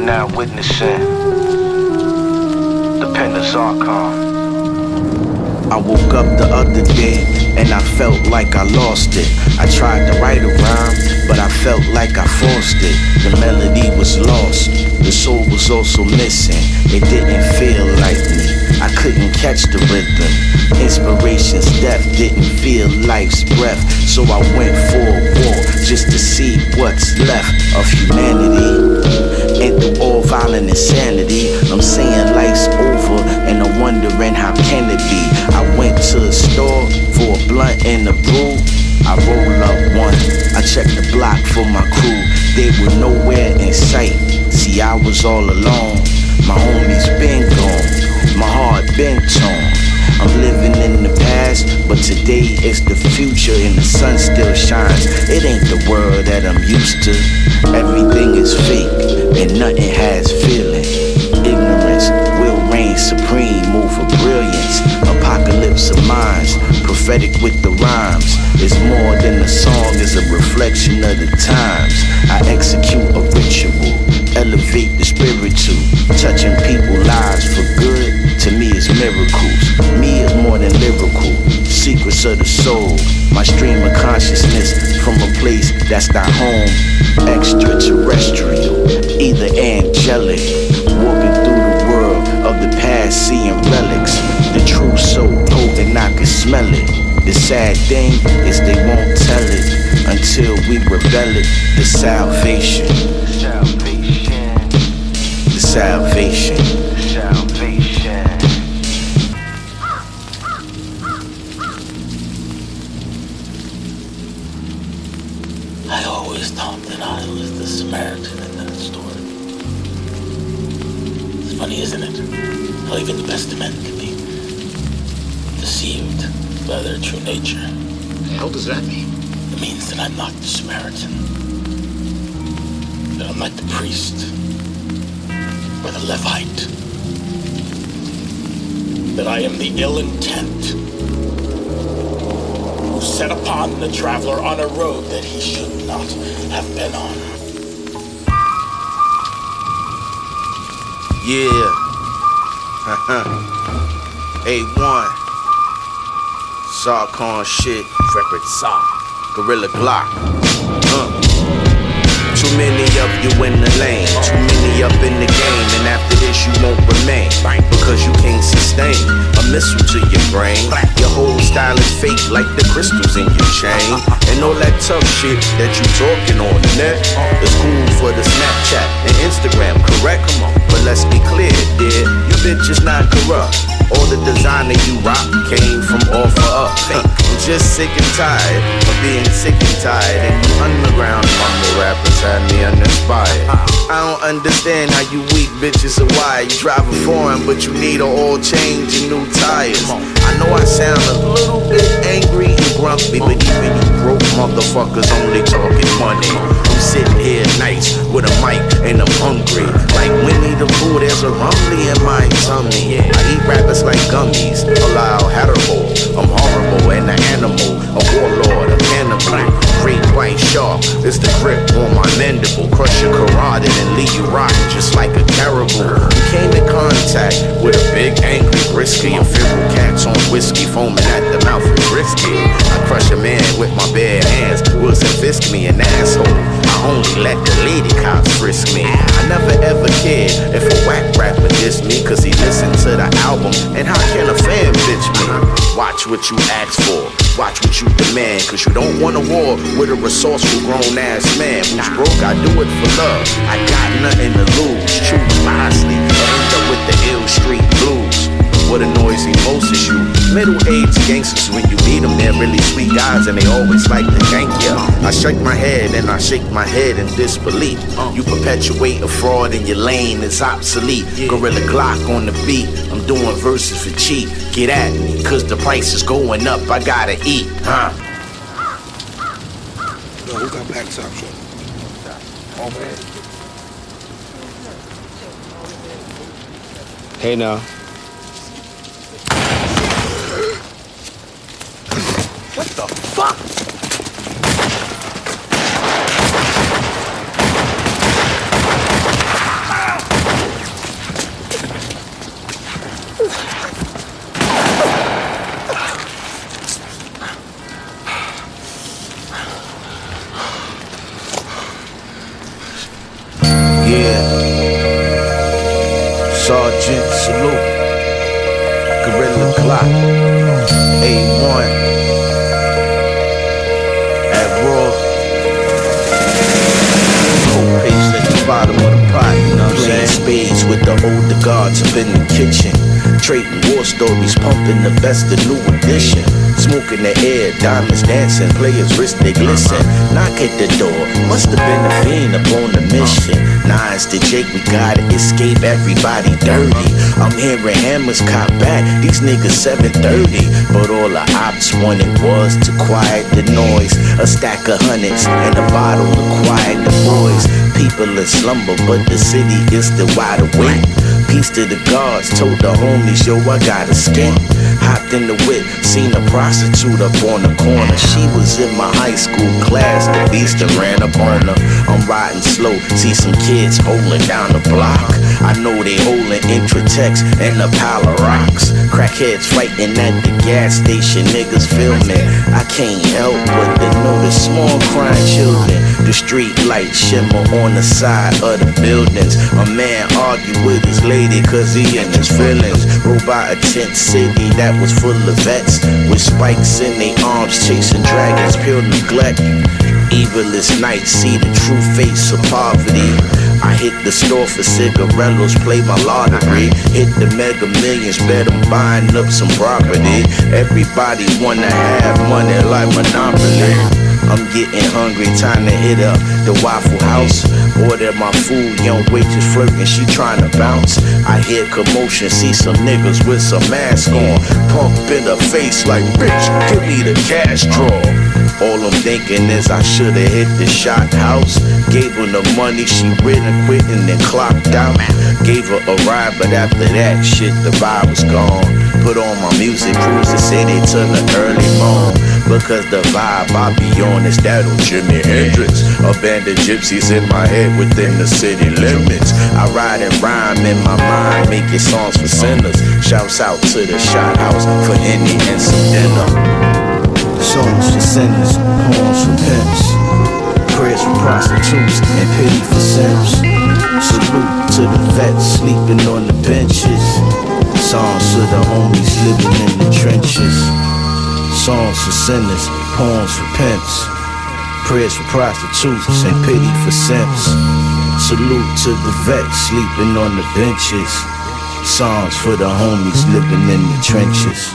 now witnessing the pen of Zarkon. I woke up the other day and I felt like I lost it. I tried to write a rhyme, but I felt like I forced it. The melody was lost, the soul was also missing. It didn't feel like me, I couldn't catch the rhythm. Inspiration's death didn't feel life's breath. So I went for a walk just to see what's left of humanity. And through all violent insanity, I'm saying life's over and I'm wondering how can it be. I went to a store for a blunt and a brew. I roll up one, I checked the block for my crew. They were nowhere in sight, see I was all alone. My homies been gone, my heart been torn. I'm living in the past, but today is the future and the sun still shines. It ain't the world that I'm used to. Everything is fake and nothing has feeling. Ignorance will reign supreme over brilliance. Apocalypse of minds, prophetic with the rhymes. It's more than a song, it's a reflection of the times. I execute a ritual, elevate the spiritual. Touching people's lives for good, to me is miracles. Me is more than lyrical, secrets of the soul. My stream of consciousness from a place that's not home. Extraterrestrial, either angelic. Walking through the world of the past, seeing relics. The truth so potent I can smell it. The sad thing is they won't tell it until we rebel it. The salvation. The salvation. I always thought that I was the Samaritan in that story. It's funny, isn't it? How even the best of men can be deceived by their true nature. What the hell does that mean? It means that I'm not the Samaritan. That I'm like the priest or the Levite. That I am the ill intent who set upon the traveler on a road that he should not have been on. Yeah. A1. Zarkon shit. Vrepit Sa. Gorilla Glock. Too many of you in the lane, too many up in the game, and after this you won't remain, because you can't sustain a missile to your brain. Your whole style is fake like the crystals in your chain, and all that tough shit that you talking on the net is cool for the Snapchat and Instagram, correct? But let's be clear, dear, you bitch is not corrupt. All the designer you rock came from offer up. I'm just sick and tired of being sick and tired, and you underground mumble rappers have me uninspired. I don't understand how you weak bitches are wired. You drive a foreign, but you need an oil change and new tires. I know I sound a little bit angry and grumpy, but even you broke motherfuckers only talking money. I'm sitting here nice with a mic and I'm hungry. Like Winnie the Pooh, there's a rumbly in my tummy. I eat rappers like gummies, allow hetero. I'm horrible and an animal, a warlord, a cannibal. Great white shark is the grip on my mandible. Crush your carotid and leave you rotten just like a caribou. You came in contact with a big angry brisky and feral cats on whiskey, foaming at the mouth is risky. I crush a man with my bare hands, Wilson Fisk me an asshole. I only let the lady cops frisk me. I never ever cared if a whack rapper diss me, cause he listened to the album, and how can a fan bitch me? Watch what you ask for, watch what you demand, cause you don't want a war with a resourceful grown ass man. Who's broke, I do it for love, I got nothing to lose. Choose wisely, or end up with the ill street blues. What annoys me most is you middle-aged gangsters. When you meet them, they're really sweet guys and they always like to gank ya. I shake my head and I shake my head in disbelief. You perpetuate a fraud and your lane is obsolete. Gorilla Glock on the beat, I'm doing verses for cheap. Get at me, cause the price is going up, I gotta eat, Yo, who got black top shot? Oh man. Hey now. What the fuck? Sergeant salute. Gorilla Glock. Awon. At Raw. Cold paste at the bottom of the pot, you know what I'm saying? Spades with the older guards up in the kitchen. Trading war stories, pumping the best of new edition. Smoke in the air, diamonds dancing, players wrist they glisten. Knock at the door, must have been a fiend up on the mission. Nines to Jake, we gotta escape, everybody dirty. I'm hearing hammers cop back, these niggas 730. But all the ops wanted was to quiet the noise. A stack of hundreds and a bottle to quiet the boys. People in slumber, but the city is still wide awake. Peace to the guards, told the homies, yo, I got a skin. Hopped in the whip, seen a prostitute up on the corner. She was in my high school class, the beast that ran up on her. I'm riding slow, see some kids holding down the block. I know they holding Intratechs and a pile of rocks. Crackheads fighting at the gas station, niggas filming. I can't help but to notice small crying children. The street lights shimmer on the side of the buildings. A man argued with his lady cause he in his feelings. Rode by a tent city that was full of vets with spikes in their arms chasing dragons, pure neglect. Evilest night, see the true face of poverty. I hit the store for cigarillos, play my lottery. Hit the Mega Millions, bet I'm buying up some property. Everybody wanna have money like Monopoly. I'm getting hungry, time to hit up the Waffle House. Order my food, young waitress flirting, she tryna bounce. I hear commotion, see some niggas with some mask on. Pump in the face like, bitch, give me the cash draw. All I'm thinking is I should've hit the shot house. Gave her the money, she written, quit, and then clocked out. Gave her a ride, but after that shit, the vibe was gone. Put on my music, cruise the city till the early morn. Because the vibe I be on is that on Jimi Hendrix. A band of gypsies in my head within the city limits. I ride and rhyme in my mind, making songs for sinners. Shouts out to the shot house for Henny and some dinner. Songs for sinners, poems for pimps, prayers for prostitutes and pity for simps. Salute to the vets sleeping on the benches. Songs for the homies living in the trenches. Songs for sinners, poems for pimps, prayers for prostitutes and pity for simps. Salute to the vets sleeping on the benches. Songs for the homies living in the trenches.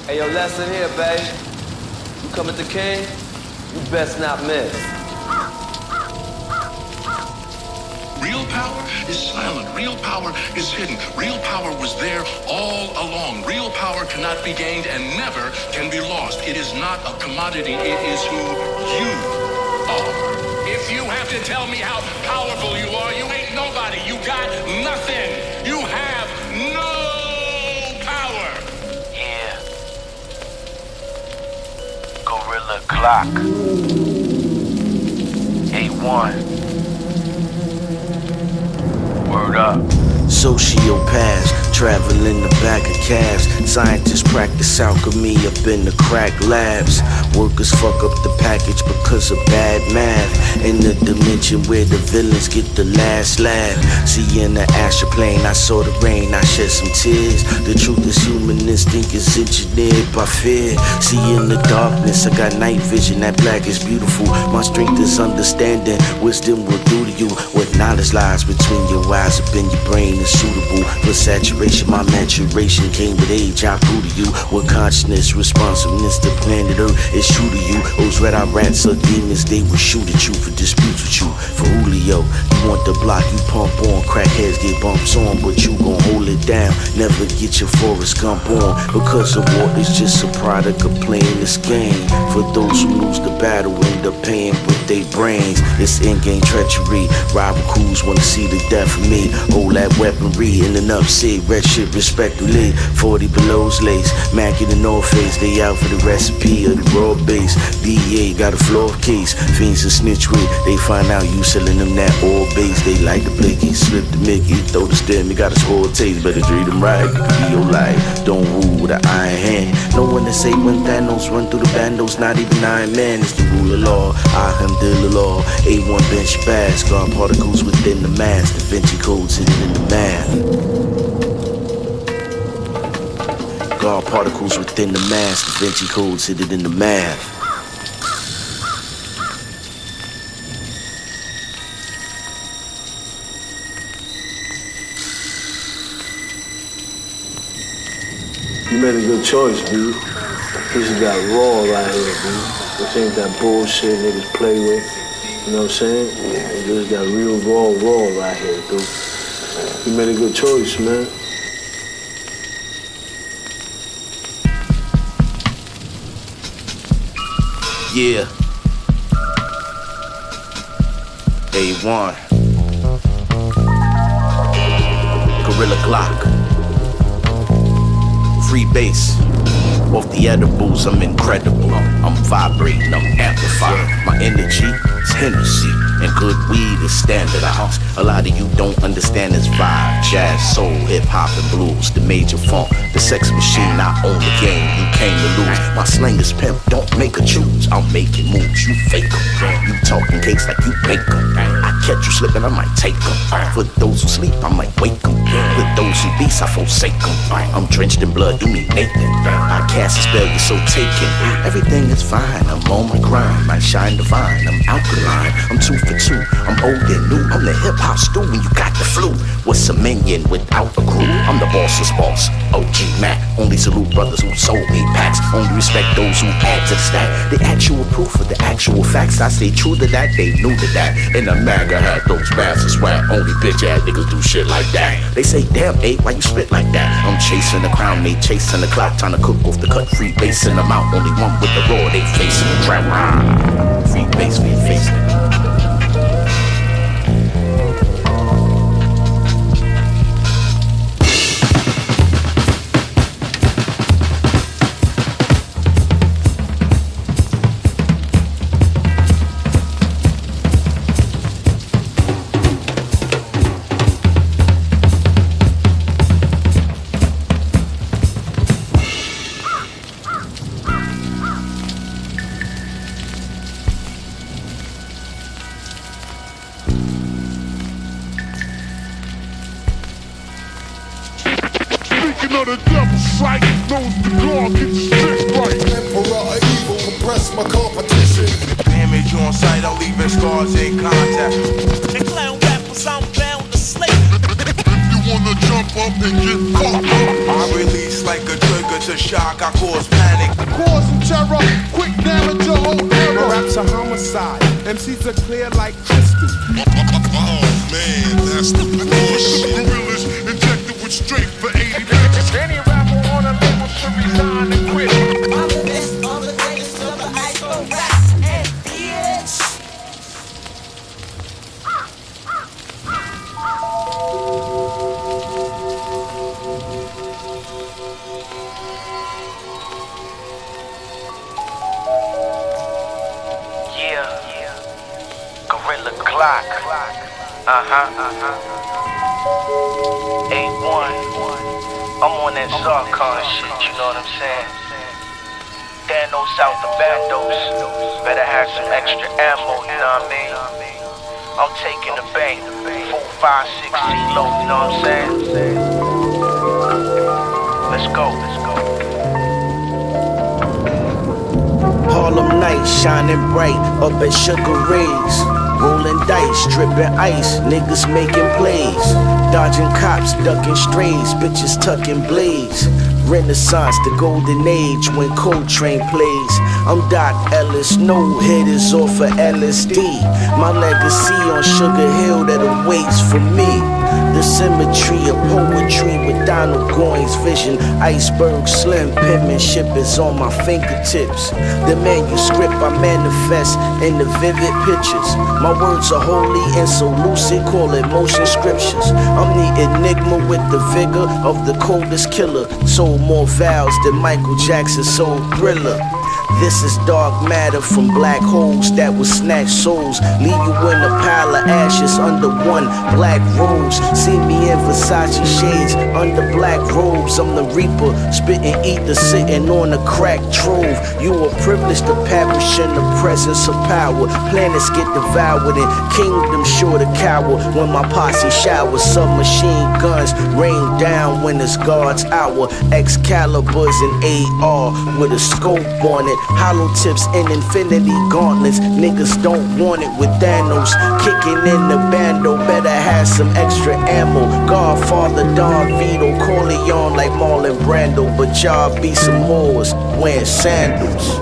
Hey, yo, lesson here, babe. You come at the king, you best not miss. Real power is silent. Real power is hidden. Real power was there all along. Real power cannot be gained and never can be lost. It is not a commodity. It is who you are. If you have to tell me how powerful you are, you ain't nobody. You got nothing. You have no power. Yeah. Gorilla Glock. Awon. Word up. Sociopaths travel in the back of cabs. Scientists practice alchemy up in the crack labs. Workers fuck up the package because of bad math. In the dimension where the villains get the last laugh. See in the astral plane, I saw the rain, I shed some tears. The truth is human instinct is engineered by fear. See in the darkness, I got night vision, that black is beautiful. My strength is understanding, wisdom will do to you. What knowledge lies between your eyes up in your brain is suitable for saturation. My maturation came with age, I grew to you. What consciousness, responsiveness to planet Earth is true to you. Those red-eye rats or demons, they will shoot at you for disputes with you. For Julio, you want the block, you pump on. Crackheads get bumps on, but you gon' hold it down. Never get your Forrest Gump on, because the war is just a product of playing this game. For those who lose the battle, end up paying with their brains. It's in-game treachery. Rival crews wanna see the death of me. Hold that weaponry in an upset, red shit respectively. 40 below's lace, Mac in the North Face. They out for the recipe of the raw base. DEA got a floor case, fiends and snitch with. They find out you selling them that oil base. They like the blicky, slip the Mickey, throw the stem. You got a spoil taste, better treat them right. Be your life, don't rule with an iron hand. No one to say when Thanos run through the bandos. Not even Iron Man is the rule of law. I am the law. A1 bench bass, guard particles within the mass. Da Vinci codes hidden in the math. Guard particles within the mass. Da Vinci codes hidden in the math. You made a good choice, dude. This has got raw right here, dude. This ain't that bullshit niggas play with. You know what I'm saying? It just got real raw right here, dude. You made a good choice, man. Yeah. Awon. Gorilla Glock. Free bass. Off the edibles, I'm incredible. I'm vibrating, I'm amplifying. My energy is Hennessy, and good weed is standardized. A lot of you don't understand this vibe. Jazz, soul, hip-hop, and blues. The major funk, the sex machine. I own the game, you came to lose. My slang is pimp, don't make a choose. I'm making moves, you fake 'em. You talking cakes like you bake 'em. I catch you slipping, I might take 'em. For those who sleep, I might wake 'em. For those who beast, I forsake 'em. I'm drenched in blood, do me Nathan. I cast a spell, you're so taken. Everything is fine, I'm on my grind. I shine divine, I'm alkaline. I'm 2 for 2, I'm old and new. I'm the hip-hop stew when you got the flu. What's a minion without a crew? I'm the boss's boss, OG Mac. Only salute brothers who sold me packs. Only respect those who add to the stack. The actual proof of the actual facts. I stay true to that, they knew to that. And the MAGA had those bastards swag. Only bitch-ass niggas do shit like that. They say, damn, A, why you spit like that? I'm chasing the crown, they chasing the clock. Trying to cook off the cut, free basing them out. Only one with the raw, they facing the trap. Free base, we facing it. Of the devil's sight, knows the law, get the shit right. Emperor of evil, compress my competition. Damage on sight, I'm leaving scars in contact. And clown rappers, I'm bound to slay. If you wanna jump up and get fucked up, I release like a trigger to shock, I cause panic. causing terror, quick damage your whole era. Raps a homicide, MCs are clear like crystal. Oh man, that's the bullshit. Gorillas injected with strength for 80 minutes. Any rapper on a label should resign and quit. I'm the best of the greatest of the iPhone raps and bitch. Yeah, Gorilla Glock. A1. I'm on that Zarkon shit, you know what I'm saying? Thanos out the bandos. Better have some extra ammo, you know what I mean? I'm taking the bank. 4, 5, 6 CeeLo, you know what I'm saying? Let's go. Harlem nights shining bright up at Sugar Ray's. Rolling dice, dripping ice, niggas making plays. Dodging cops, ducking strays, bitches tucking blades. Renaissance, the golden age when Coltrane plays. I'm Doc Ellis, no hitters off of LSD. My legacy on Sugar Hill that awaits for me. The symmetry of poetry with Donald Goines' vision. Iceberg slim penmanship is on my fingertips. The manuscript I manifest in the vivid pictures. My words are holy and so lucid, call it motion scriptures. I'm the enigma with the vigor of the coldest killer. Sold more vows than Michael Jackson sold Thriller. This is dark matter from black holes that will snatch souls. Leave you in a pile of ashes under one black rose. See me in Versace shades under black robes. I'm the reaper, spitting ether, sitting on a cracked trove. You are privileged to perish in the presence of power. Planets get devoured and kingdoms sure to cower. When my posse showers, submachine guns rain down when it's God's hour. Excaliburs and AR with a scope on it. Hollow tips and infinity gauntlets. Niggas don't want it with Thanos kicking in the bando. Better have some extra ammo. Godfather Don Vito, Corleone like Marlon Brando. But y'all be some whores wearing sandals.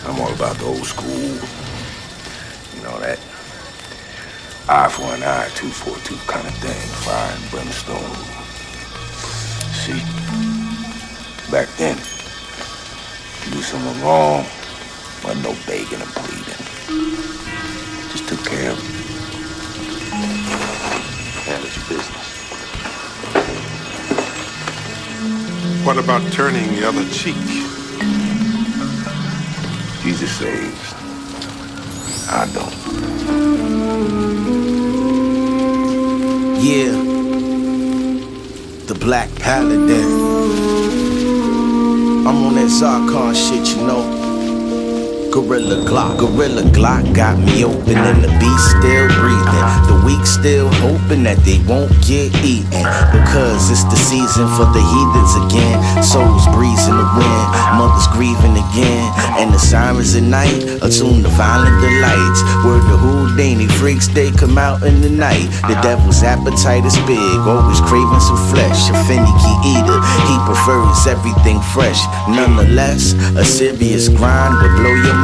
I'm all about the old school. You know, that eye for an eye, tooth for a tooth kind of thing. Fire and brimstone. See, back then, you do something wrong, wasn't no begging and pleading. Just took care of it. Handled your business. What about turning the other cheek? Jesus saves. I don't. Yeah, the Black Paladin. I'm on that Zarkon shit, you know. Gorilla Glock got me open and the beast still breathing. The weak still hoping that they won't get eaten. Because it's the season for the heathens again. Souls breezing the wind, mothers grieving again. And the sirens at night attune to violent delights. Word to Houdini, freaks they come out in the night. The devil's appetite is big, always craving some flesh. A finicky eater, he prefers everything fresh. Nonetheless, a serious grind will blow your mind.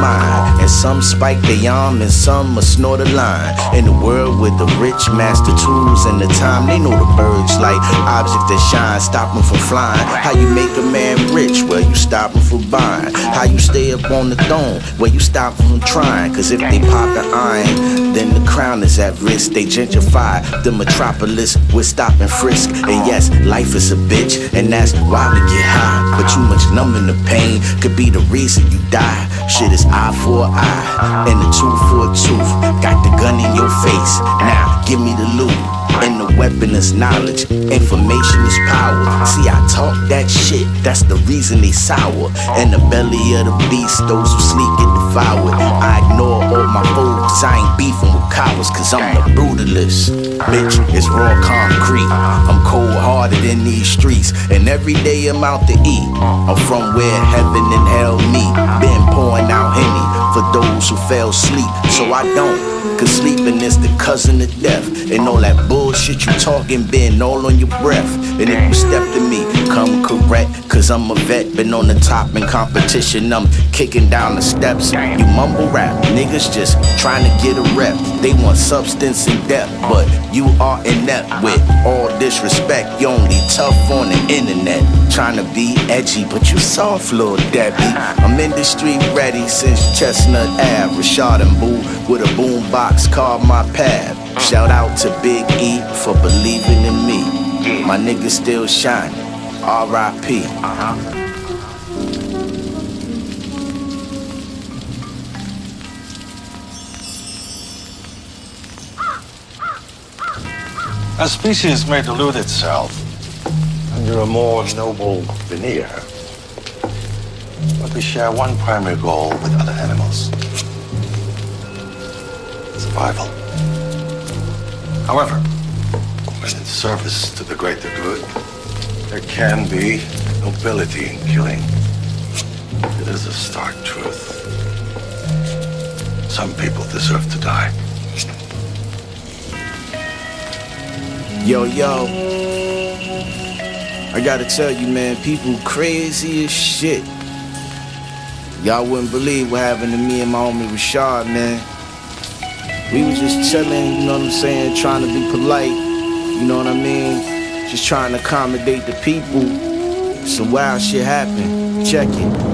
And some spike their arm and some will snort a line. In the world with the rich master tools and the time, they know the birds like objects that shine, stop them from flying. How you make a man rich? Well, you stop him from buying. How you stay up on the throne? Well, you stop them from trying. Cause if they pop the iron, then the crown is at risk. They gentrify the metropolis with stop and frisk. And yes, life is a bitch, and that's why we get high. But too much numbing the pain could be the reason you die. Shit is eye for an eye and a tooth for a tooth. Got the gun in your face, now give me the loot. And the weapon is knowledge, information is power. See, I talk that shit, that's the reason they sour. In the belly of the beast, those who sleep get devoured. I ignore all my foes, cause I ain't beefing with cowards. Cause I'm the brutalist, bitch, it's raw concrete. I'm cold-hearted in these streets, and every day I'm out to eat. I'm from where heaven and hell meet. Been pouring out Henny for those who fell asleep, so I don't. Cause sleeping is the cousin of death. And all that bullshit you talking been all on your breath. And if you step to me, come correct. Cause I'm a vet, been on the top in competition. I'm kicking down the steps. You mumble rap, niggas just trying to get a rep. They want substance and depth, but you are inept. With all disrespect, you only tough on the internet. Trying to be edgy, but you soft, little Debbie. I'm industry ready since Chestnut Ave. Rashad and Boo with a boombox called my path. Shout out to Big E for believing in me. My nigga still shining. R.I.P. A species may delude itself under a more noble veneer, but But we share one primary goal with other animals. Survival. However, when in service to the greater good, there can be nobility in killing. It is a stark truth. Some people deserve to die. Yo, I gotta tell you, man, people crazy as shit. Y'all wouldn't believe what happened to me and my homie Rashad, man. We was just chilling, you know what I'm saying, trying to be polite, you know what I mean? Just trying to accommodate the people. Some wild shit happened. Check it.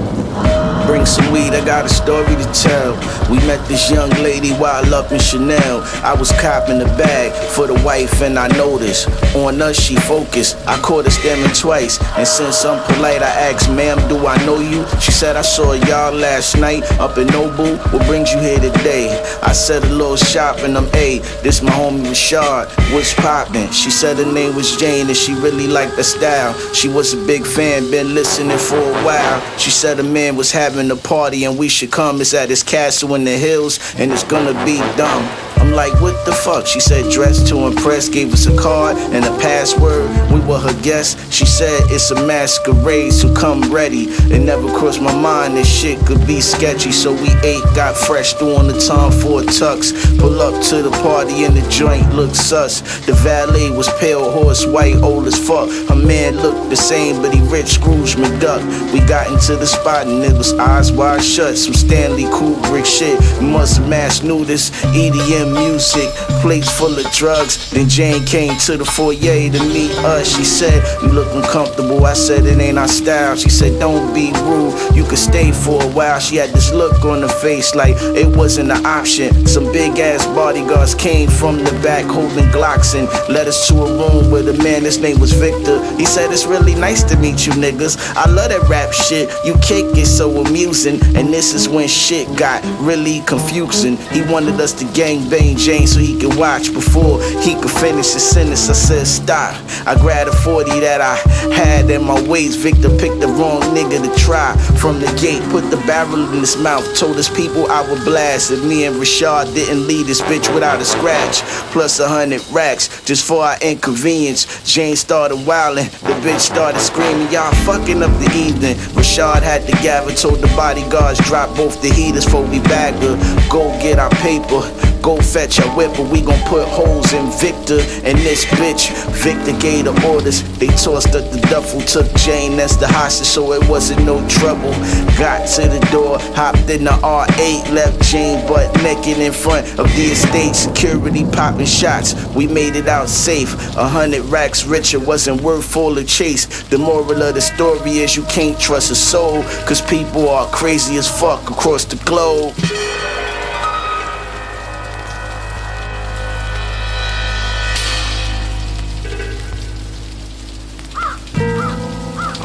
Bring some weed, I got a story to tell. We met this young lady while up in Chanel. I was copping the bag for the wife and I noticed on us she focused. I caught her staring twice, and since I'm polite I asked, ma'am, do I know you? She said, I saw y'all last night up in Noble. What brings you here today? I said a little shopping, this my homie Rashad, what's poppin'? She said her name was Jane and she really liked the style. She was a big fan, been listening for a while. She said a man was having a party and we should come. It's at his castle in the hills and it's gonna be dumb. I'm like, what the fuck? She said, dressed to impress, gave us a card and a password. We were her guests. She said, it's a masquerade, so come ready. It never crossed my mind that shit could be sketchy. So we ate, got fresh, threw on the Tom Ford tux. Pull up to the party and the joint looked sus. The valet was pale horse white, old as fuck. Her man looked the same, but he rich, Scrooge McDuck. We got into the spot and it was eyes wide shut. Some Stanley Kubrick shit. We must have mass knew this. EDM music, plates full of drugs. Then Jane came to the foyer to meet us. She said, you look uncomfortable. I said, it ain't our style. She said, don't be rude, you could stay for a while. She had this look on her face like it wasn't an option. Some big ass bodyguards came from the back holding Glocks and led us to a room where the man, his name was Victor. He said, it's really nice to meet you niggas. I love that rap shit, you kick it so amusing. And this is when shit got really confusing. He wanted us to gangbang Jane so he could watch before he could finish his sentence. I said stop. I grabbed a 40 that I had in my waist. Victor picked the wrong nigga to try. From the gate, put the barrel in his mouth. Told his people I would blast if me and Rashad didn't leave this bitch without a scratch. Plus 100 racks just for our inconvenience. Jane started wilding. The bitch started screaming, y'all fucking up the evening. Rashad had to gather, told the bodyguards drop both the heaters before we bag her. Go get our paper. Go fetch a whip, but we gon' put holes in Victor and this bitch. Victor gave the orders. They tossed up the duffel, took Jane as the hostage, so it wasn't no trouble. Got to the door, hopped in the R8, left Jane butt naked in front of the estate. Security popping shots, we made it out safe. 100 racks richer wasn't worth all the chase. The moral of the story is you can't trust a soul, cause people are crazy as fuck across the globe.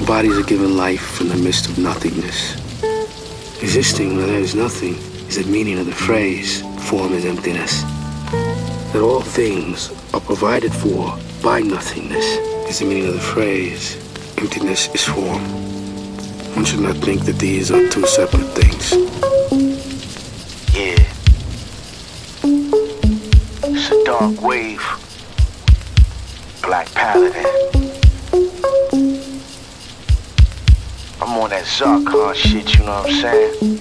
Bodies are given life from the midst of nothingness. Existing where there is nothing is the meaning of the phrase, form is emptiness. That all things are provided for by nothingness is the meaning of the phrase, emptiness is form. One should not think that these are two separate things. Yeah. It's a dark wave. Black Paladin. I'm on that Zarkon shit, you know what I'm saying?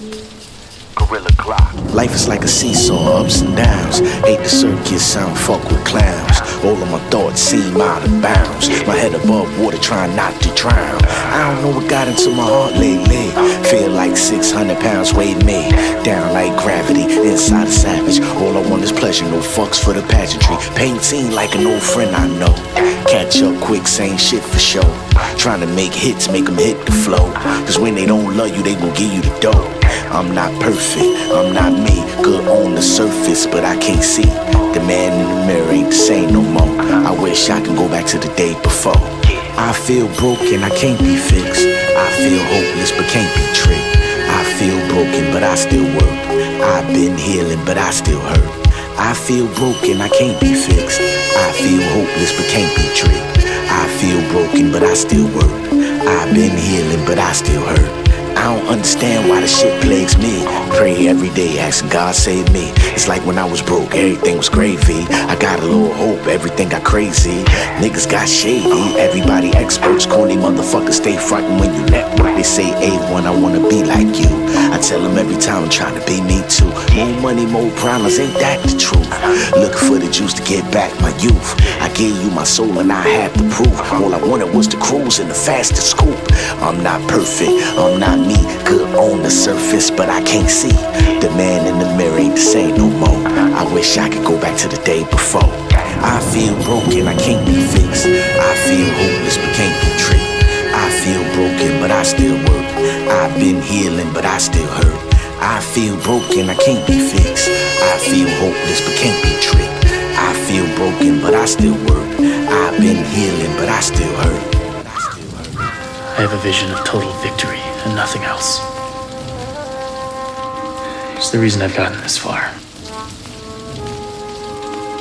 Gorilla Glock. Life is like a seesaw, ups and downs. Hate the circus, I don't fuck with clowns. All of my thoughts seem out of bounds. My head above water, trying not to drown. I don't know what got into my heart lately. Feel like 600 pounds weighed me down like gravity, inside a savage. All I want is pleasure, no fucks for the pageantry. Painting like an old friend I know. Catch up quick, same shit for show. Trying to make hits, make them hit the flow. Cause when they don't love you, they gon' give you the dough. I'm not perfect, I'm not me. Good on the surface, but I can't see. The man in the mirror ain't the same no more. I wish I could go back to the day before. I feel broken, I can't be fixed. I feel hopeless, but can't be tricked. I feel broken, but I still work. I've been healing, but I still hurt. I feel broken, I can't be fixed. I feel hopeless, but can't be tricked. I feel broken, but I still work. I've been healing, but I still hurt. I don't understand why the shit plagues me. Pray every day, asking God save me. It's like when I was broke, everything was gravy. I got a little hope, everything got crazy. Niggas got shady, everybody experts. Corny motherfuckers stay frontin' when you network. They say, A1, I wanna be like you. I tell them every time I'm trying to be me too. More money, more problems, ain't that the truth? Looking for the juice to get back my youth. I gave you my soul and I had to prove. All I wanted was to cruise in the fastest scoop. I'm not perfect, I'm not me. Good on the surface, but I can't see. The man in the mirror ain't the same no more. I wish I could go back to the day before. I feel broken, I can't be fixed. I feel hopeless, but can't be tricked. I feel broken, but I still work. I've been healing, but I still hurt. I feel broken, I can't be fixed. I feel hopeless, but can't be tricked. I feel broken, but I still work. I've been healing, but I still hurt. I have a vision of total victory and nothing else. It's the reason I've gotten this far.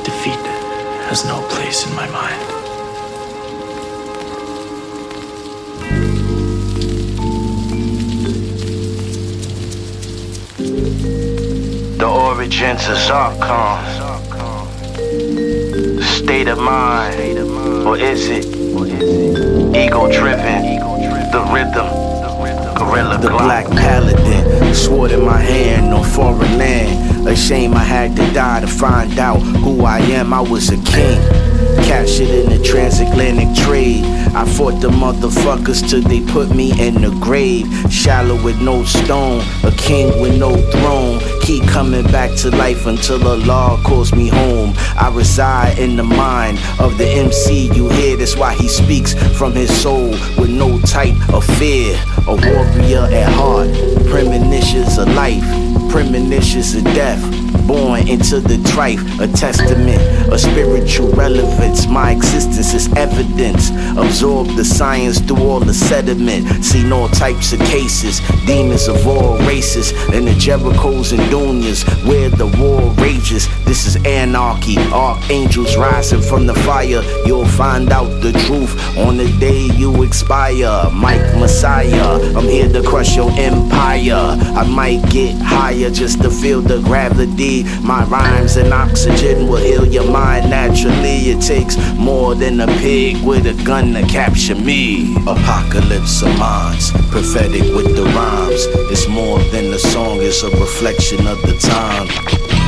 Defeat has no place in my mind. The origins of Zarkon. The state of mind, or is it ego-driven? The rhythm, Gorilla Glock. The Black Paladin, sword in my hand on foreign land. A shame I had to die to find out who I am. I was a king, captured in the transatlantic trade. I fought the motherfuckers till they put me in the grave. Shallow with no stone, a king with no throne. Keep coming back to life until the law calls me home. I reside in the mind of the MC you hear. That's why he speaks from his soul with no type of fear. A warrior at heart, premonitions of life, premonitions of death. Born into the trife, a testament, a spiritual relevance. My existence is evidence. Absorb the science through all the sediment. Seen all types of cases, demons of all races, and the Jerichos and Dunyas where the war rages. This is anarchy, archangels rising from the fire. You'll find out the truth on the day you expire. Mike Messiah, I'm here to crush your empire. I might get higher just to feel the gravity. My rhymes and oxygen will heal your mind naturally. It takes more than a pig with a gun to capture me. Apocalypse of minds, prophetic with the rhymes. It's more than a song, it's a reflection of the time.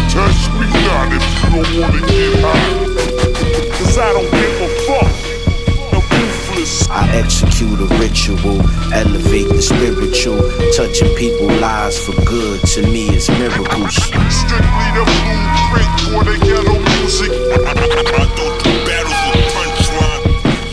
Touch me not if you don't wanna get high. Cause I don't give a fuck. No ruthless. I execute a ritual, elevate the spiritual. Touching people's lives for good, to me is miracles. Strictly the blueprint for the ghetto music. I don't do battles with punchline.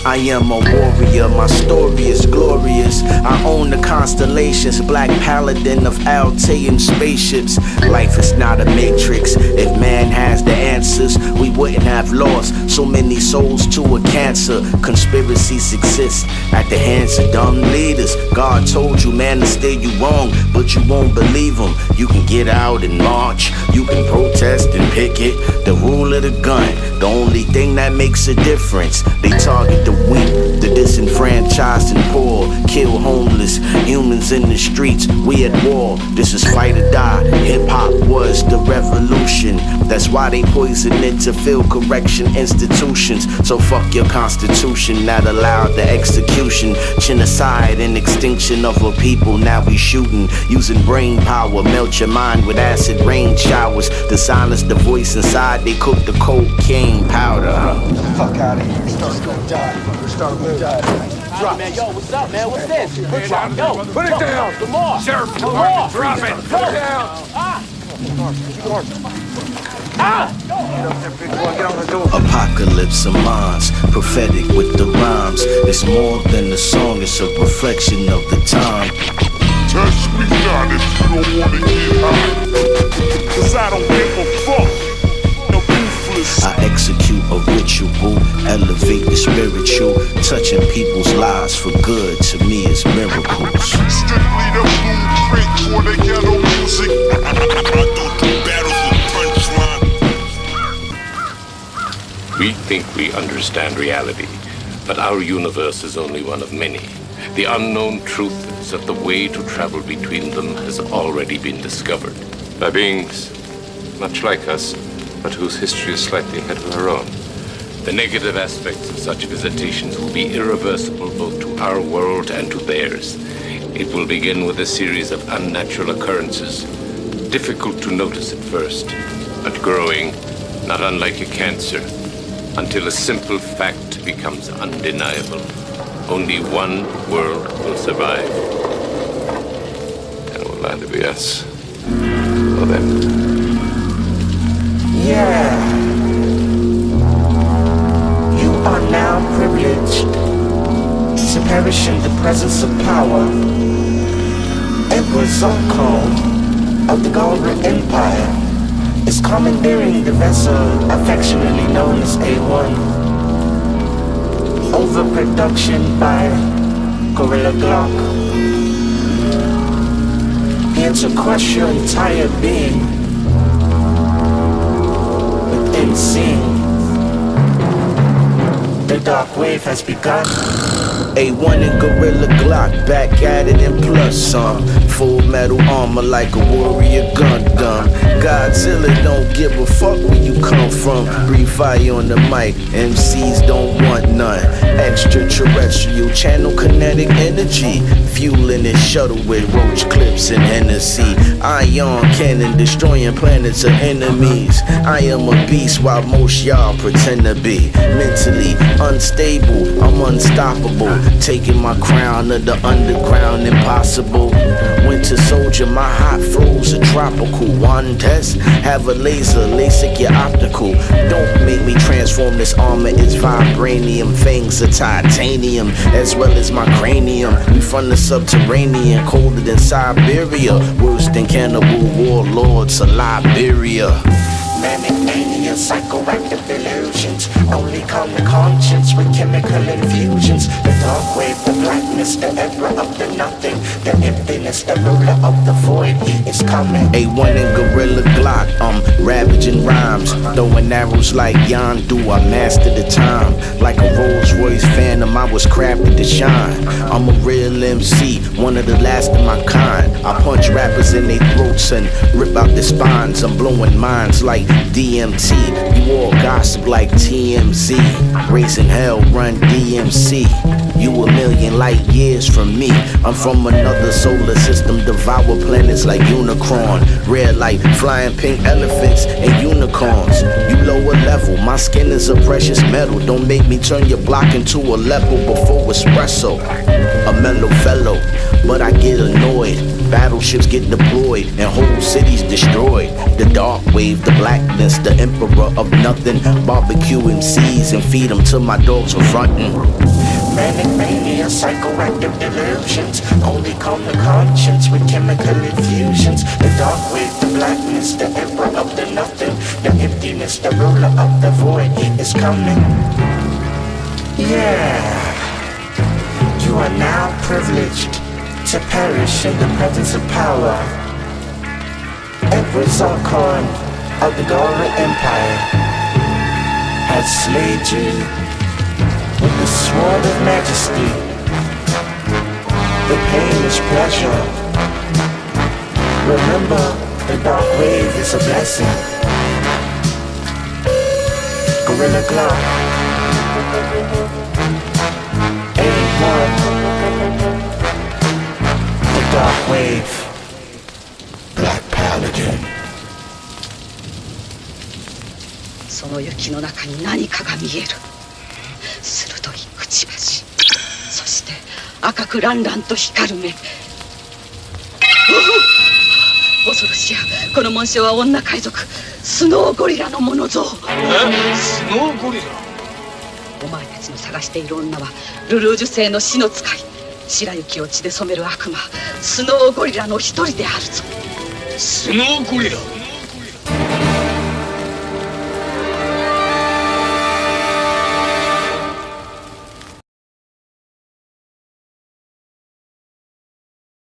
I am a warrior, my story is glorious. I own the constellations, Black Paladin of Altaean spaceships. Life is not a matrix. If man has the answers, we wouldn't have lost so many souls to a cancer. Conspiracies exist at the hands of dumb leaders. God told you, man, to steer you wrong, but you won't believe him. You can get out and march, you can protest and picket. The rule of the gun, the only thing that makes a difference. They target the weak, the disenfranchised and poor. Kill homeless, humans in the streets. We at war, this is fight or die. Hip-hop was the revolution. That's why they poison it to fill correction institutions. So fuck your constitution that allowed the execution, genocide and extinction of a people. Now we shooting, using brain power. Melt your mind with acid rain showers. To silence the voice inside, they cook the cocaine powder. Fuck out of here. Start gonna die. Start gonna die. Drop. Man, yo, what's up, man? What's this? Put it down. Yo, put it down. Some more. Sheriff, some more. drop it. Put it down. Apocalypse of minds, prophetic with the rhymes. It's more than a song, it's a reflection of the time. Touch me not if you don't wanna get high. Cause I don't give a fuck. No ruthless. I execute a ritual, elevate the spiritual. Touching people's lives for good, to me is miracles. Strictly the blueprint for the ghetto music. I don't do battles with punchline. We think we understand reality, but our universe is only one of many. The unknown truth is that the way to travel between them has already been discovered by beings much like us, but whose history is slightly ahead of our own. The negative aspects of such visitations will be irreversible both to our world and to theirs. It will begin with a series of unnatural occurrences, difficult to notice at first, but growing, not unlike a cancer, until a simple fact becomes undeniable. Only one world will survive. And it will either be us or them. Yeah. You are now privileged to perish in the presence of power. Emperor Zarkon of the Galra Empire is commandeering the vessel affectionately known as Awon. Overproduction by Gorilla Glock. Here to crush your entire being within seeing. The dark wave has begun. A1 and Gorilla Glock, back at it and plus some. Full metal armor like a warrior Gundam. Godzilla don't give a fuck where you come from. Breathe fire on the mic, MCs don't want none. Extraterrestrial, channel kinetic energy. Fueling this shuttle with roach clips and Hennessy. Ion cannon destroying planets of enemies. I am a beast while most y'all pretend to be. Mentally unstable, I'm unstoppable. Taking my crown of the underground impossible. Winter soldier, my hot flows are tropical. One test, have a laser, LASIK your optical. Don't make me transform this armor, it's vibranium. Fangs of titanium, as well as my cranium. We from the subterranean, colder than Siberia. Worse than cannibal warlords of Liberia. Manic mania, psychoactive illusions only calm the conscience with chemical infusions. The dark wave, the blackness, the emperor of the nothing, the emptiness, the ruler of the void is coming. A1 and Gorilla Glock, ravaging rhymes, throwing arrows like Yondu. I mastered the time like a Rolls Royce Phantom. I was crafted to shine. I'm a real MC, one of the last of my kind. I punch rappers in their throats and rip out their spines. I'm blowing minds like DMT. You all gossip like TMZ. Raising hell, run DMC. You a million light years from me. I'm from another solar system, devour planets like Unicron. Red light, flying pink elephants and unicorns. You lower level, my skin is a precious metal. Don't make me turn your block into a level before espresso. A mellow fellow, but I get annoyed. Battleships get deployed and whole cities destroyed. The dark wave, the blackness, the emperor of nothing. Barbecue MCs and feed them till my dogs are frontin'. Manic mania, psychoactive delusions only calm the conscience with chemical infusions. The dark wave, the blackness, the emperor of the nothing, the emptiness, the ruler of the void is coming. Yeah. You are now privileged to perish in the presence of power. Emperor Zarkon of the Galra Empire has slayed you with the sword of majesty. The pain is pleasure. Remember, the dark wave is a blessing. Gorilla Glock, A1. Dark wave, Black Paladin. その雪の中に何かが見える。鋭いくちばし、そして赤くランランと光る目。恐ろしや、この紋章は女海賊スノーゴリラのものぞ。スノーゴリラ？お前たちの探している女はルルージュ星の死の使い。白雪を血で染める悪魔スノーゴリラの一人であるぞ。スノーゴリラ？